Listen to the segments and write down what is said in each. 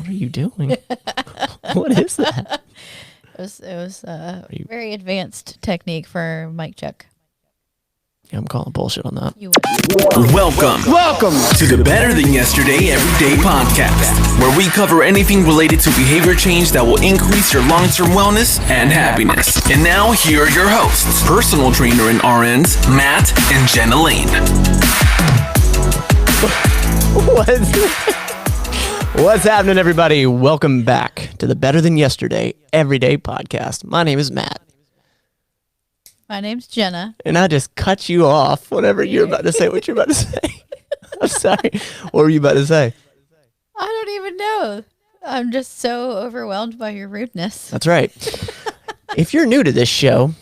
What are you doing? What is that? It was very advanced technique for mic check. Yeah, I'm calling bullshit on that. Welcome to the Better Than Yesterday Everyday Podcast, where we cover anything related to behavior change that will increase your long-term wellness and happiness. And now, here are your hosts, personal trainer and RNs, Matt and Jenna Lane. What's happening, everybody? Welcome back to the Better Than Yesterday Everyday Podcast. My name is Matt. My name's Jenna. And I just cut you off whenever you're about to say what you're about to say. I'm sorry. What were you about to say? I don't even know. I'm just so overwhelmed by your rudeness. That's right. If you're new to this show,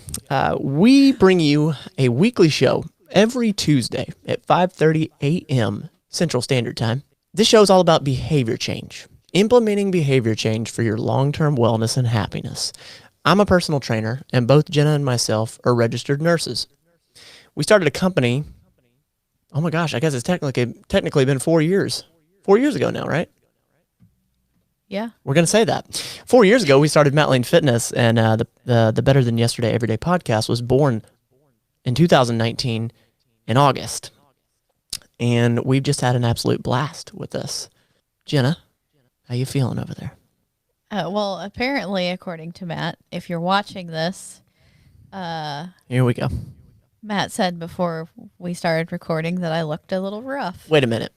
we bring you a weekly show every Tuesday at 5:30 a.m. Central Standard Time. This show is all about behavior change, implementing behavior change for your long-term wellness and happiness. I'm a personal trainer, and both Jenna and myself are registered nurses. We started a company, oh my gosh, I guess it's technically been 4 years. 4 years ago now, right? Yeah. We're going to say that. 4 years ago, we started Matt and Fitness, and the Better Than Yesterday Everyday Podcast was born in 2019 in August. And we've just had an absolute blast with this. Jenna, how you feeling over there? Well, apparently, according to Matt, if you're watching this, Here we go. Matt said before we started recording that I looked a little rough. Wait a minute.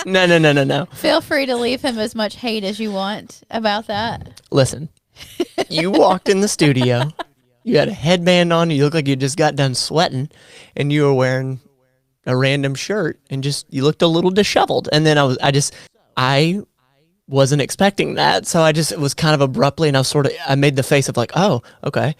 No. Feel free to leave him as much hate as you want about that. Listen, you walked in the studio, you had a headband on, you looked like you just got done sweating, and you were wearing a random shirt, and you looked a little disheveled. And then I wasn't expecting that, so it was kind of abruptly, and I made the face of like, oh, okay.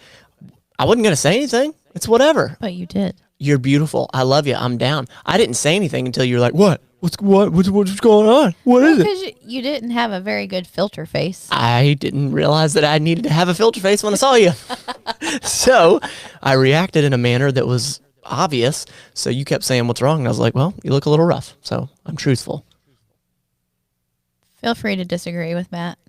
I wasn't going to say anything. It's whatever. But you did. You're beautiful. I love you. I'm down. I didn't say anything until you were like, what? What's going on? What is it? Because you didn't have a very good filter face. I didn't realize that I needed to have a filter face when I saw you. So I reacted in a manner that was obvious. So you kept saying, what's wrong? And I was like, well, you look a little rough. So I'm truthful. Feel free to disagree with Matt.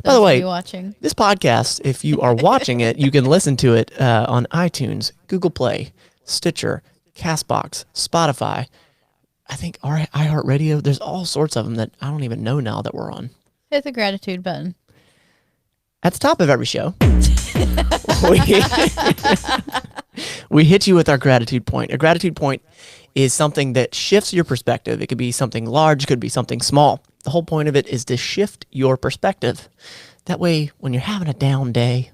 By the way, watching this podcast, if you are watching it, you can listen to it on iTunes, Google Play, Stitcher, CastBox, Spotify. I think iHeartRadio. There's all sorts of them that I don't even know now that we're on. Hit the gratitude button. At the top of every show, we hit you with our gratitude point. A gratitude point is something that shifts your perspective. It could be something large, could be something small. The whole point of it is to shift your perspective. That way, when you're having a down day,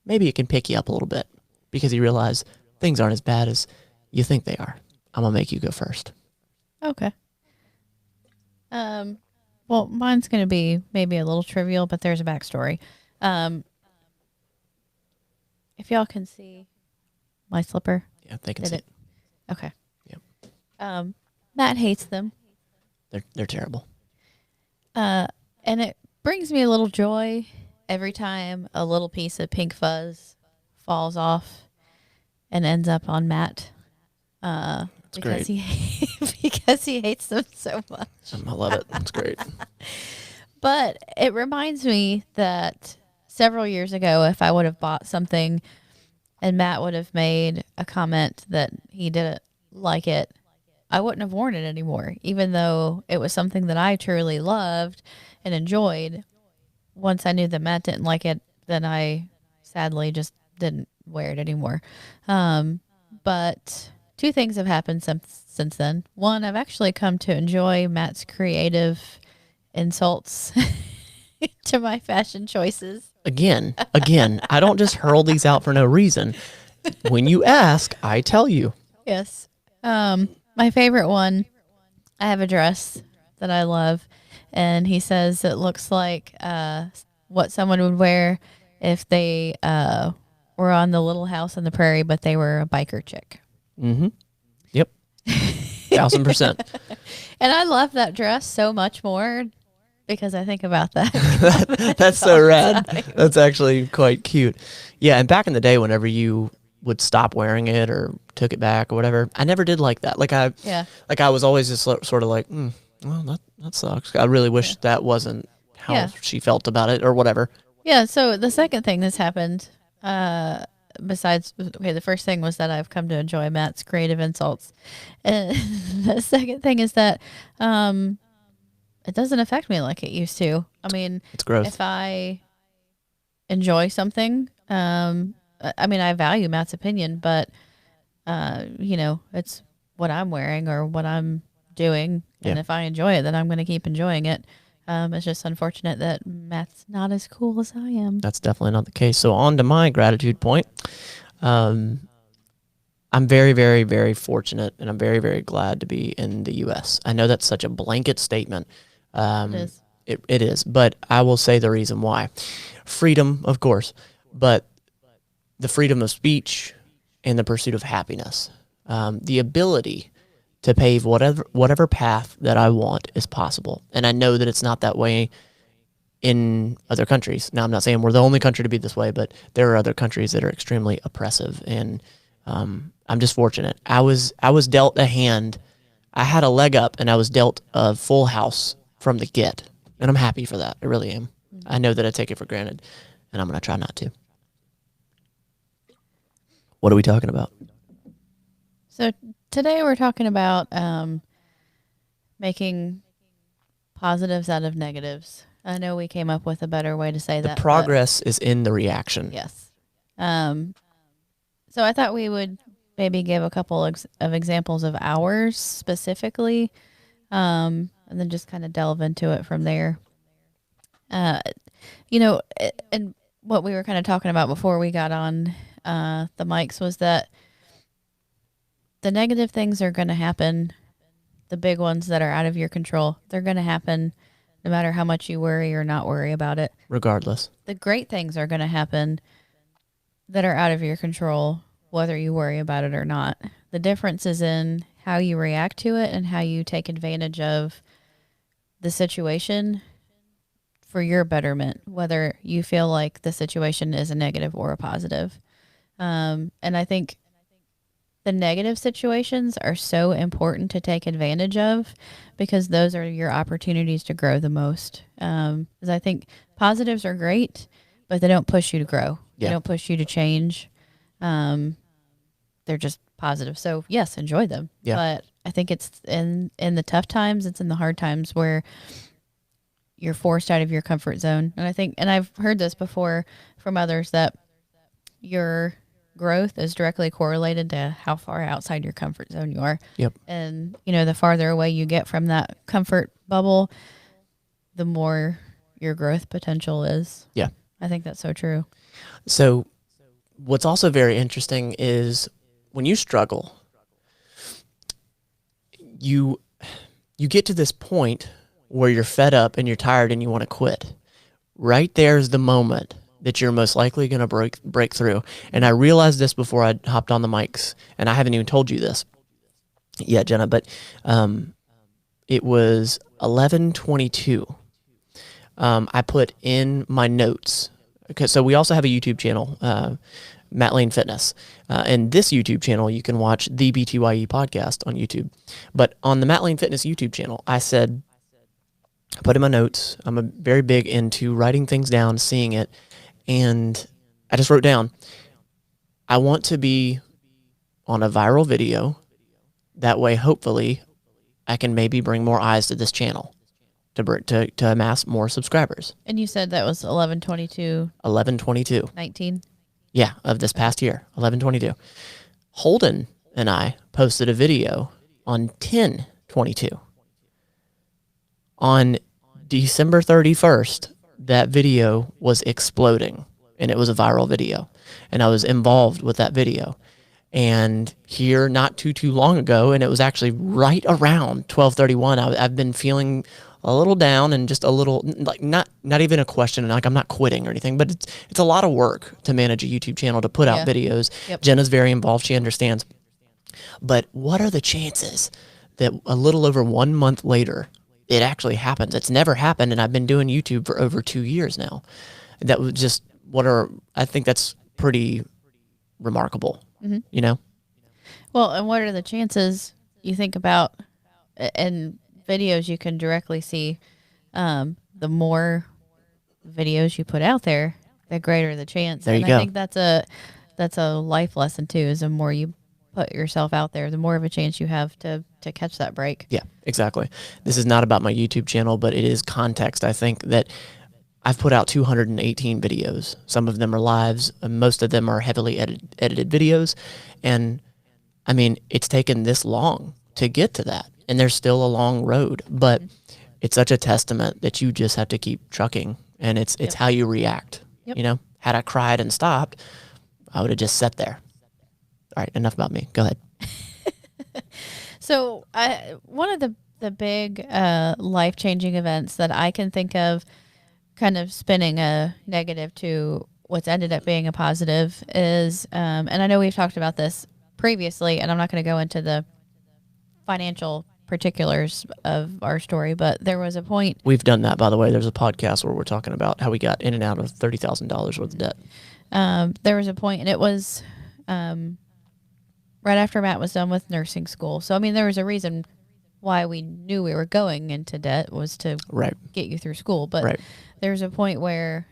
maybe it can pick you up a little bit because you realize things aren't as bad as you think they are. I'm going to make you go first. Okay. Well, mine's going to be maybe a little trivial, but there's a backstory. If y'all can see my slipper. Yeah, they can see it. Okay. Yep. Matt hates them. They're terrible. And it brings me a little joy every time a little piece of pink fuzz falls off and ends up on Matt. Because he hates them so much. I love it. That's great. But it reminds me that several years ago, if I would have bought something and Matt would have made a comment that he didn't like it, I wouldn't have worn it anymore, even though it was something that I truly loved and enjoyed. Once I knew that Matt didn't like it, then I sadly just didn't wear it anymore. But two things have happened since then. One, I've actually come to enjoy Matt's creative insults to my fashion choices. Again, I don't just hurl these out for no reason. When you ask, I tell you. Yes. My favorite one, I have a dress that I love, and he says it looks like what someone would wear if they were on the Little House on the Prairie, but they were a biker chick. Mm-hmm. Yep. 1000%. And I love that dress so much more because I think about that. That's so rad. That's actually quite cute. Yeah, and back in the day, whenever you would stop wearing it or took it back or whatever, I never did like that. Like I was always just sort of like, Well, that sucks. I really wish that wasn't how she felt about it or whatever. Yeah. So the second thing that's happened, besides, the first thing was that I've come to enjoy Matt's creative insults. And the second thing is that it doesn't affect me like it used to. I mean, it's growth. If I enjoy something, I value Matt's opinion, but, it's what I'm wearing or what I'm doing. And if I enjoy it, then I'm going to keep enjoying it. It's just unfortunate that Matt's not as cool as I am. That's definitely not the case. So on to my gratitude point. I'm very, very, very fortunate, and I'm very, very glad to be in the U.S. I know that's such a blanket statement. It is. It is, but I will say the reason why. Freedom, of course, but the freedom of speech and the pursuit of happiness. The ability to pave whatever path that I want is possible. And I know that it's not that way in other countries. Now, I'm not saying we're the only country to be this way, but there are other countries that are extremely oppressive. And I'm just fortunate. I was dealt a hand. I had a leg up, and I was dealt a full house from the get. And I'm happy for that. I really am. Mm-hmm. I know that I take it for granted, and I'm going to try not to. What are we talking about? So today we're talking about making positives out of negatives. I know we came up with a better way to say that. The progress is in the reaction. Yes. So I thought we would maybe give a couple of examples of ours specifically, and then just kind of delve into it from there. And what we were kind of talking about before we got on the mics was that the negative things are going to happen. The big ones that are out of your control, they're going to happen no matter how much you worry or not worry about it. Regardless. The great things are going to happen that are out of your control, whether you worry about it or not. The difference is in how you react to it and how you take advantage of the situation for your betterment, whether you feel like the situation is a negative or a positive. And I think the negative situations are so important to take advantage of because those are your opportunities to grow the most. Because I think positives are great, but they don't push you to grow. Yeah. They don't push you to change. They're just positive. So yes, enjoy them. Yeah. But I think it's in the tough times, it's in the hard times where you're forced out of your comfort zone. And I've heard this before from others that your growth is directly correlated to how far outside your comfort zone you are. Yep. And, the farther away you get from that comfort bubble, the more your growth potential is. Yeah. I think that's so true. So what's also very interesting is when you struggle, you get to this point where you're fed up and you're tired and you want to quit. Right there's the moment that you're most likely going to break through. And I realized this before I hopped on the mics, and I haven't even told you this yet, Jenna, but it was 11:22. I put in my notes, so we also have a YouTube channel, Matt and Fitness. And this YouTube channel, you can watch the BTYE podcast on YouTube. But on the Matt and Fitness YouTube channel, I said, I put in my notes, I'm very big into writing things down, seeing it, and I just wrote down, I want to be on a viral video. That way, hopefully, I can maybe bring more eyes to this channel to amass more subscribers. And you said that was 11/22. 11/22. 19. Yeah, of this past year, 11/22. Holden and I posted a video on 10/22. On December 31st, that video was exploding, and it was a viral video, and I was involved with that video. And here, not too long ago, and it was actually right around 12:31, I've been feeling a little down and just a little, like, not even a question, like I'm not quitting or anything, but it's a lot of work to manage a YouTube channel, to put out videos. Yep. Jenna's very involved, she understands. But what are the chances that a little over 1 month later, it actually happens? It's never happened, and I've been doing YouTube for over 2 years now. That was just, I think that's pretty remarkable, Well, and what are the chances you think about, and videos, you can directly see the more videos you put out there, the greater the chance. There you and go. I think that's a life lesson too, is the more you put yourself out there, the more of a chance you have to catch that break. Yeah, exactly. This is not about my YouTube channel, but it is context. I think that I've put out 218 videos. Some of them are lives. And most of them are heavily edited videos. And I mean, it's taken this long to get to that. And there's still a long road, but it's such a testament that you just have to keep trucking. And it's how you react. Yep. You know, had I cried and stopped, I would have just sat there. All right, enough about me. Go ahead. So one of the big life-changing events that I can think of, kind of spinning a negative to what's ended up being a positive, is, and I know we've talked about this previously, and I'm not going to go into the financial particulars of our story, but there was a point. We've done that, by the way. There's a podcast where we're talking about how we got in and out of $30,000 worth of debt. There was a point, and it was right after Matt was done with nursing school. So, I mean, there was a reason why we knew we were going into debt, was to get you through school. But there's a point where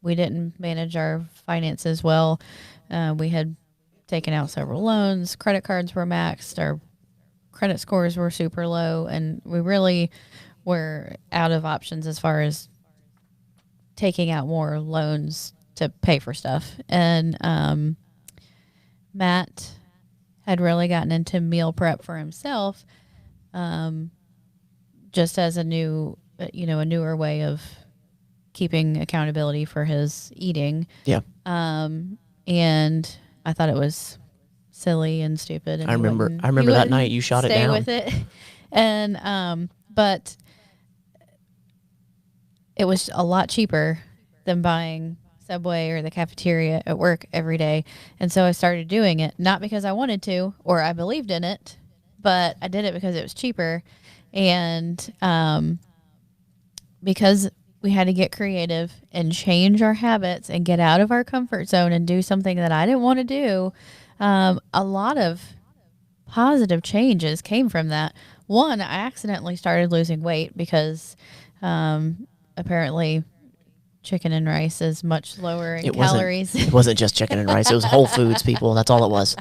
we didn't manage our finances well. We had taken out several loans. Credit cards were maxed. Our credit scores were super low. And we really were out of options as far as taking out more loans to pay for stuff. And Matt had really gotten into meal prep for himself, just as a new, a newer way of keeping accountability for his eating. Yeah. And I thought it was silly and stupid. And I remember that night you shot it down. Stay with it. And, but it was a lot cheaper than buying Subway or the cafeteria at work every day. And so I started doing it, not because I wanted to or I believed in it, but I did it because it was cheaper. And because we had to get creative and change our habits and get out of our comfort zone and do something that I didn't want to do, a lot of positive changes came from that. One, I accidentally started losing weight because apparently chicken and rice is much lower in calories. It wasn't just chicken and rice. It was Whole Foods, people. That's all it was.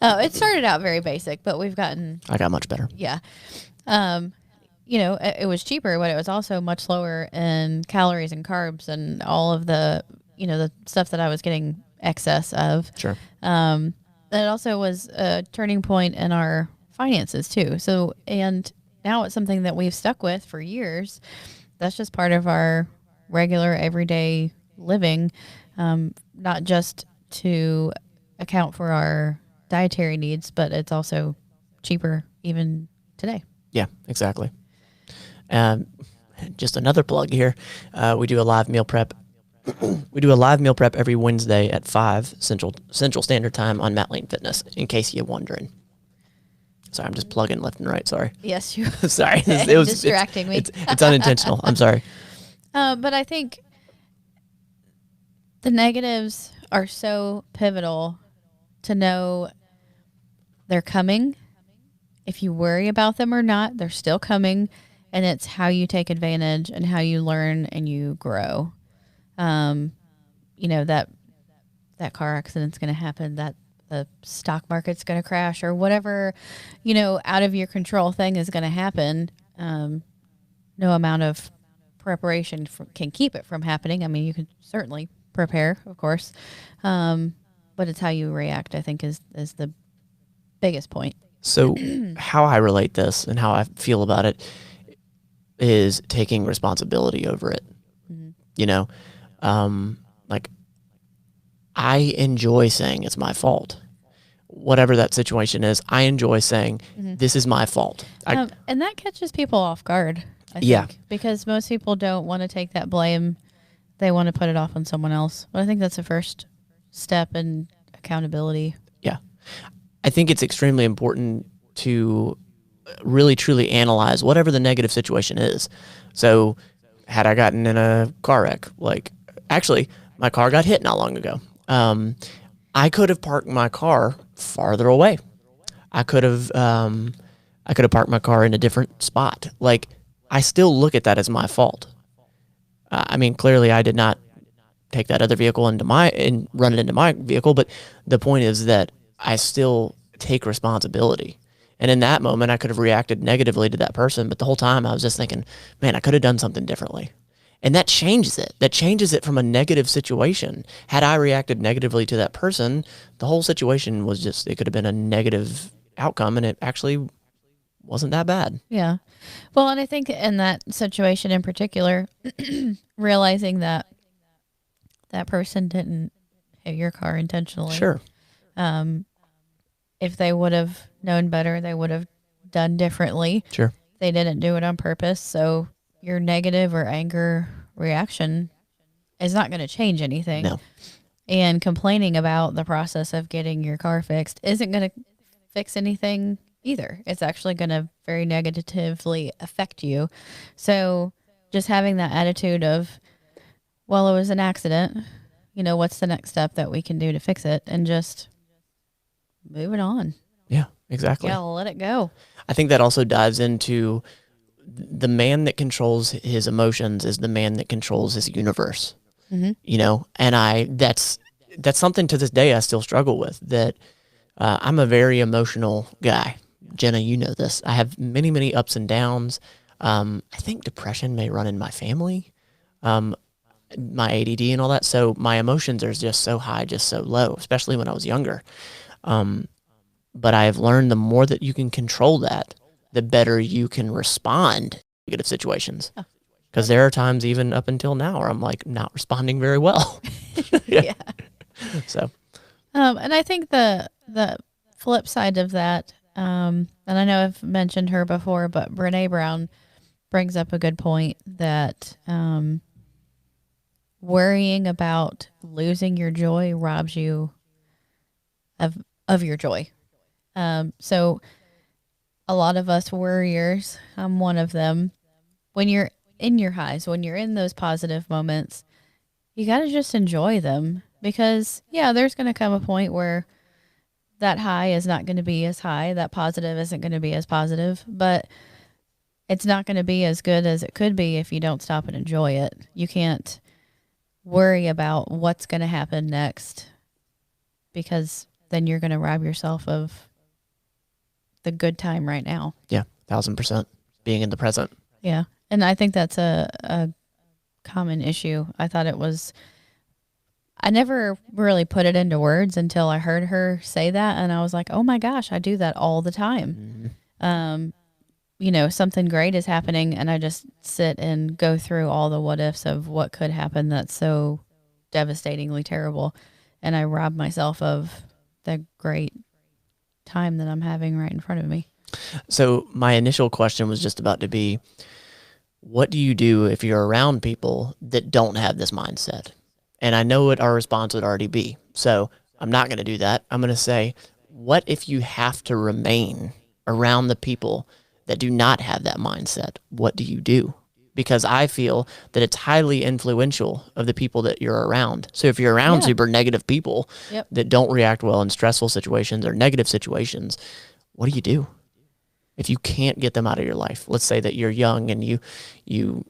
It started out very basic, but I got much better. Yeah. It was cheaper, but it was also much lower in calories and carbs and all of the, the stuff that I was getting excess of. Sure. It also was a turning point in our finances too. So, and now it's something that we've stuck with for years. That's just part of our regular everyday living, not just to account for our dietary needs, but it's also cheaper even today. Yeah, exactly. Just another plug here. We do a live meal prep. We do a live meal prep every Wednesday at 5 Central Standard Time on Matt Lane Fitness, in case you're wondering. Sorry, I'm just plugging left and right. Sorry. Yes, you. Sorry, it was distracting me. It's unintentional. I'm sorry. But I think the negatives are so pivotal to know they're coming. If you worry about them or not, they're still coming. And it's how you take advantage and how you learn and you grow. That car accident's going to happen, that the stock market's going to crash, or whatever, out of your control thing is going to happen. No amount of preparation can keep it from happening. I mean, you can certainly prepare, of course. But it's how you react, I think, is the biggest point. So how I relate this and how I feel about it is taking responsibility over it. Mm-hmm. Like, I enjoy saying it's my fault. Whatever that situation is, I enjoy saying, this is my fault. And that catches people off guard, I think, because most people don't want to take that blame. They want to put it off on someone else. But I think that's the first step in accountability. Yeah. I think it's extremely important to really, truly analyze whatever the negative situation is. So had I gotten in a car wreck, actually, my car got hit not long ago. I could have parked my car farther away. I could have I could have parked my car in a different spot. Like, I still look at that as my fault. I mean, clearly I did not take that other vehicle and run it into my vehicle, but the point is that I still take responsibility. And in that moment, I could have reacted negatively to that person, but the whole time I was just thinking, man, I could have done something differently. And that changes it. That changes it from a negative situation. Had I reacted negatively to that person, the whole situation was just, it could have been a negative outcome, and it actually wasn't that bad. Yeah. Well, and I think in that situation in particular, realizing that that person didn't hit your car intentionally. Sure. If they would have known better, they would have done differently. Sure. They didn't do it on purpose. So your negative or anger reaction is not going to change anything. No. And complaining about the process of getting your car fixed isn't going to fix anything either. It's actually going to very negatively affect you. So just having that attitude of, well, it was an accident. You know, what's the next step that we can do to fix it? And just move it on. Yeah, exactly. Yeah, let it go. I think that also dives into the man that controls his emotions is the man that controls his universe. Mm-hmm. You know, and that's something to this day I still struggle with. That I'm a very emotional guy. Jenna, you know this. I have many, many ups and downs. I think depression may run in my family, my ADD and all that. So my emotions are just so high, just so low, especially when I was younger. But I have learned the more that you can control that, the better you can respond to negative situations. Because there are times even up until now where I'm like not responding very well. Yeah. So, and I think the flip side of that, and I know I've mentioned her before, but Brene Brown brings up a good point that worrying about losing your joy robs you of your joy. So a lot of us worriers, I'm one of them, when you're in your highs, when you're in those positive moments, you got to just enjoy them, because yeah, there's going to come a point where that high is not going to be as high. That positive isn't going to be as positive, but it's not going to be as good as it could be if you don't stop and enjoy it. You can't worry about what's going to happen next, because then you're going to rob yourself of the good time right now. yeah, 1,000% being in the present. Yeah. And I think that's a common issue. I never really put it into words until I heard her say that. And I was like, oh my gosh, I do that all the time. Mm-hmm. You know, something great is happening, and I just sit and go through all the what ifs of what could happen that's so devastatingly terrible. And I rob myself of the great time that I'm having right in front of me. So my initial question was just about to be, what do you do if you're around people that don't have this mindset? And I know what our response would already be. So I'm not going to do that. I'm going to say, what if you have to remain around the people that do not have that mindset? What do you do? Because I feel that it's highly influential of the people that you're around. So if you're around super negative people that don't react well in stressful situations or negative situations, what do you do? If you can't get them out of your life, let's say that you're young and you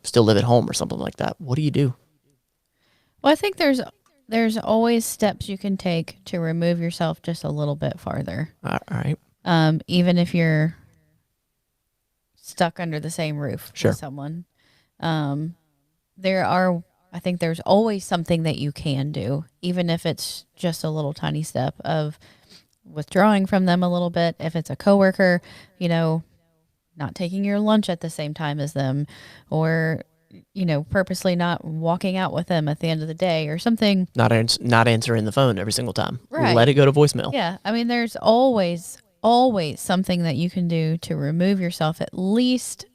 still live at home or something like that, what do you do? Well, I think there's always steps you can take to remove yourself just a little bit farther. All right. Even if you're stuck under the same roof with someone. I think there's always something that you can do, even if it's just a little tiny step of withdrawing from them a little bit. If it's a coworker, you know, not taking your lunch at the same time as them, or, you know, purposely not walking out with them at the end of the day or something. Not answering the phone every single time. Right. Let it go to voicemail. Yeah. I mean, there's always something that you can do to remove yourself at least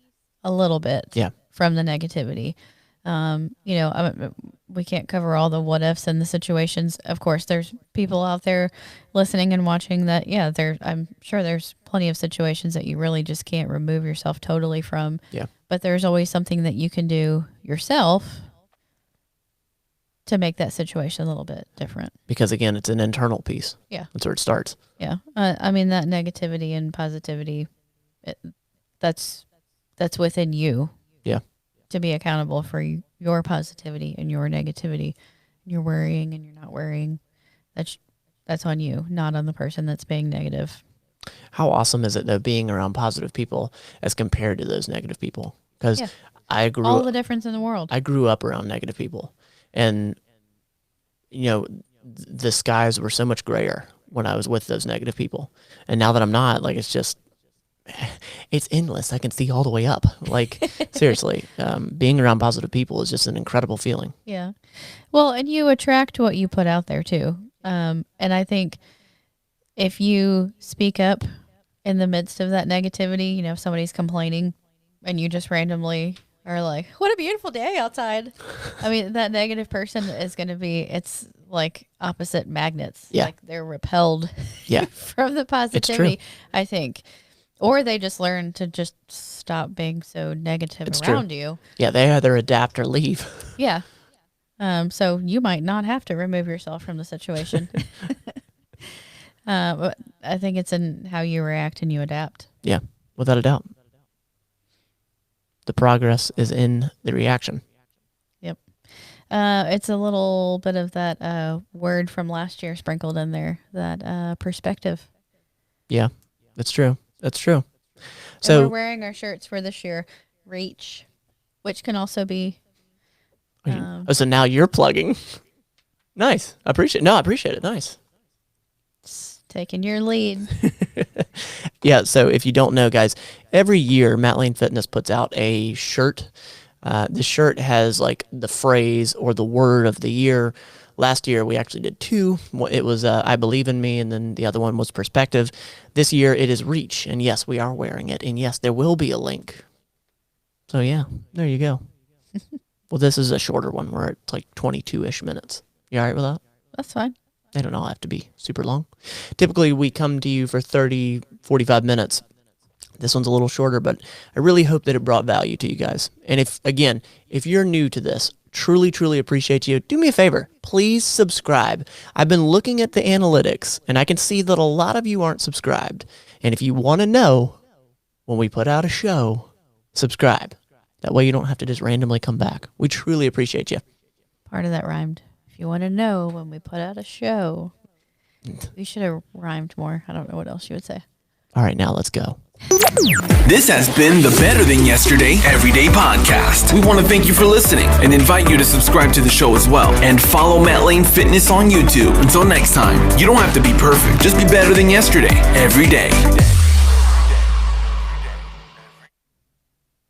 a little bit from the negativity. You know, we can't cover all the what ifs and the situations. Of course, there's people out there listening and watching that. Yeah, I'm sure there's plenty of situations that you really just can't remove yourself totally from. Yeah. But there's always something that you can do yourself to make that situation a little bit different. Because again, it's an internal piece. Yeah. That's where it starts. Yeah. I mean, that negativity and positivity that's within you. Yeah. To be accountable for your positivity and your negativity. You're worrying and you're not worrying. That's on you, not on the person that's being negative. How awesome is it though being around positive people as compared to those negative people? Because all the difference in the world. I grew up around negative people, and the skies were so much grayer when I was with those negative people, and now that I'm not, like, it's endless. I can see all the way up. Like, seriously, being around positive people is just an incredible feeling. Yeah. Well, and you attract what you put out there too. And I think if you speak up in the midst of that negativity, if somebody's complaining and you just randomly are like, what a beautiful day outside. I mean, that negative person is going to be, it's like opposite magnets. Yeah. Like they're repelled from the positivity, I think. Or they just learn to just stop being so negative around you. Yeah, they either adapt or leave. Yeah. So you might not have to remove yourself from the situation. But I think it's in how you react and you adapt. Yeah, without a doubt. The progress is in the reaction. Yep. It's a little bit of that word from last year sprinkled in there, that perspective. Yeah, that's true. That's true. So we're wearing our shirts for this year, Reach, which can also be. So now you're plugging. Nice. I appreciate it. Nice. Taking your lead. Yeah. So if you don't know, guys, every year Matt Lane Fitness puts out a shirt. The shirt has like the phrase or the word of the year. Last year, we actually did 2. It was I Believe in Me, and then the other one was Perspective. This year, it is Reach, and yes, we are wearing it, and yes, there will be a link. So yeah, there you go. Well, this is a shorter one. We're at like 22-ish minutes. You all right with that? That's fine. They don't all have to be super long. Typically, we come to you for 30, 45 minutes. This one's a little shorter, but I really hope that it brought value to you guys. And if you're new to this, truly appreciate you. Do me a favor, please subscribe. I've been looking at the analytics, and I can see that a lot of you aren't subscribed. And if you want to know when we put out a show, subscribe. That way you don't have to just randomly come back. We truly appreciate you. Part of that rhymed. If you want to know when we put out a show, we should have rhymed more. I don't know what else you would say. All right, now let's go. This has been the Better Than Yesterday Everyday Podcast. We want to thank you for listening and invite you to subscribe to the show as well. And follow Matt Lane Fitness on YouTube. Until next time, you don't have to be perfect. Just be better than yesterday every day.